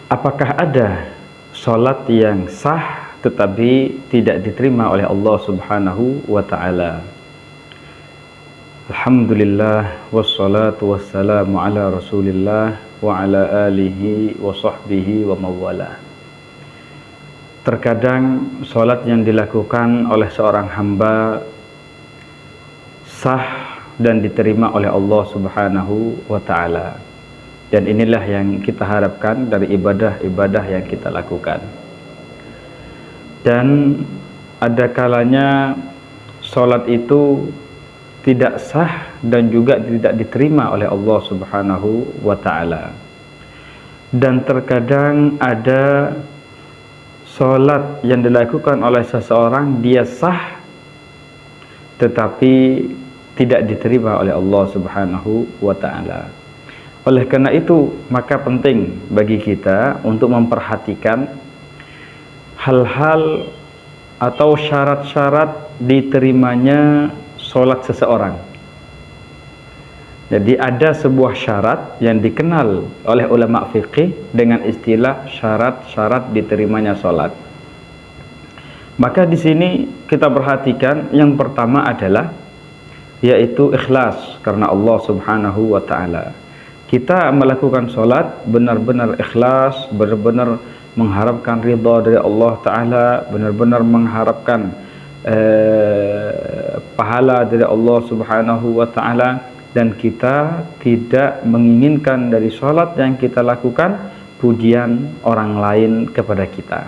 Apakah ada sholat yang sah tetapi tidak diterima oleh Allah Subhanahu wa ta'ala? Alhamdulillah wassalatu wassalamu ala Rasulillah wa ala alihi wa sahbihi wa mawala. Terkadang sholat yang dilakukan oleh seorang hamba sah dan diterima oleh Allah Subhanahu wa ta'ala. Dan inilah yang kita harapkan dari ibadah-ibadah yang kita lakukan. Dan ada kalanya sholat itu tidak sah dan juga tidak diterima oleh Allah Subhanahu wa ta'ala. Dan terkadang ada sholat yang dilakukan oleh seseorang, dia sah tetapi tidak diterima oleh Allah Subhanahu wa ta'ala. Oleh karena itu, maka penting bagi kita untuk memperhatikan hal-hal atau syarat-syarat diterimanya sholat seseorang. Jadi ada sebuah syarat yang dikenal oleh ulama fikih dengan istilah syarat-syarat diterimanya sholat. Maka di sini kita perhatikan yang pertama adalah yaitu ikhlas karena Allah Subhanahu wa ta'ala. Kita melakukan sholat benar-benar ikhlas, benar-benar mengharapkan ridha dari Allah Ta'ala, benar-benar mengharapkan pahala dari Allah Subhanahu wa ta'ala, dan kita tidak menginginkan dari sholat yang kita lakukan pujian orang lain kepada kita.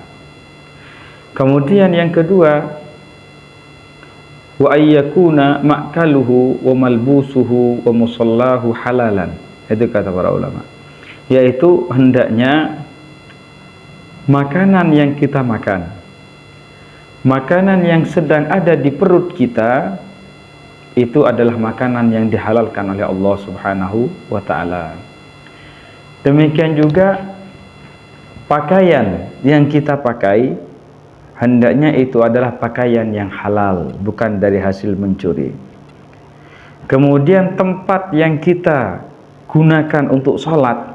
Kemudian yang kedua, wa ayyakuna ma'kaluhu wa malbusuhu wa musallahu halalan. Itu kata para ulama, yaitu hendaknya makanan yang kita makan, makanan yang sedang ada di perut kita, itu adalah makanan yang dihalalkan oleh Allah Subhanahu wa ta'ala. Demikian juga pakaian yang kita pakai, hendaknya itu adalah pakaian yang halal, bukan dari hasil mencuri. Kemudian tempat yang kita gunakan untuk sholat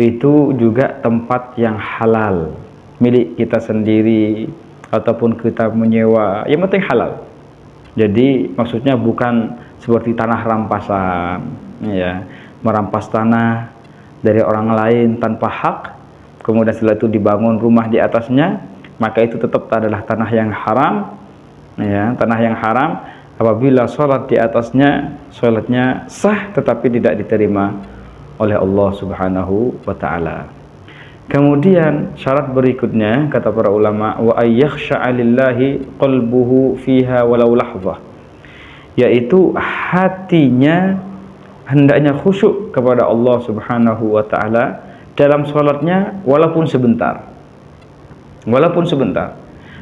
itu juga tempat yang halal, milik kita sendiri ataupun kita menyewa, yang penting halal. Jadi maksudnya bukan seperti tanah rampasan, ya, merampas tanah dari orang lain tanpa hak, kemudian setelah itu dibangun rumah di atasnya, maka itu tetap adalah tanah yang haram, ya, tanah yang haram. Apabila sholat di atasnya, sholatnya sah tetapi tidak diterima oleh Allah Subhanahu wa ta'ala. Kemudian syarat berikutnya kata para ulama, wa ayyakhsha'a lillahi qalbuhu fiha walau lahzah, yaitu hatinya hendaknya khusyuk kepada Allah Subhanahu wa ta'ala dalam sholatnya walaupun sebentar. Walaupun sebentar,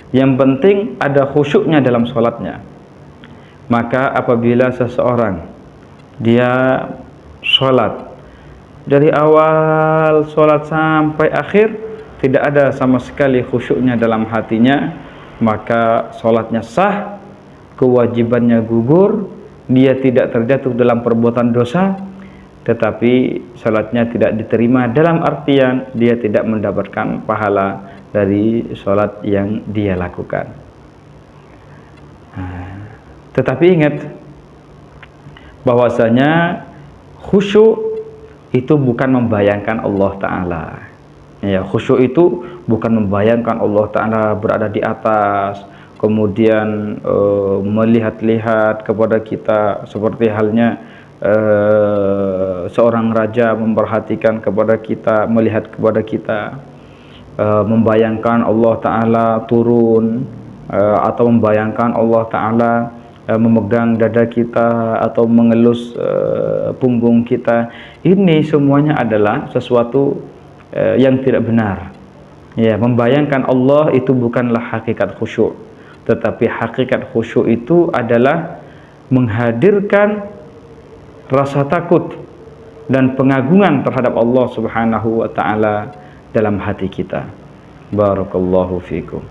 yang penting ada khusyuknya dalam sholatnya. Maka apabila seseorang dia sholat dari awal sholat sampai akhir tidak ada sama sekali khusyuknya dalam hatinya, maka sholatnya sah, kewajibannya gugur, dia tidak terjatuh dalam perbuatan dosa, tetapi sholatnya tidak diterima dalam artian dia tidak mendapatkan pahala dari sholat yang dia lakukan. Tetapi ingat bahwasanya khusyuk itu bukan membayangkan Allah Ta'ala, ya, khusyuk itu bukan membayangkan Allah Ta'ala berada di atas, kemudian melihat-lihat kepada kita seperti halnya seorang raja memperhatikan kepada kita, melihat kepada kita, membayangkan Allah Ta'ala turun, atau membayangkan Allah Ta'ala memegang dada kita atau mengelus punggung kita. Ini semuanya adalah sesuatu yang tidak benar, ya. Membayangkan Allah itu bukanlah hakikat khusyuk, tetapi hakikat khusyuk itu adalah menghadirkan rasa takut dan pengagungan terhadap Allah Subhanahu wa ta'ala dalam hati kita. Barakallahu fikum.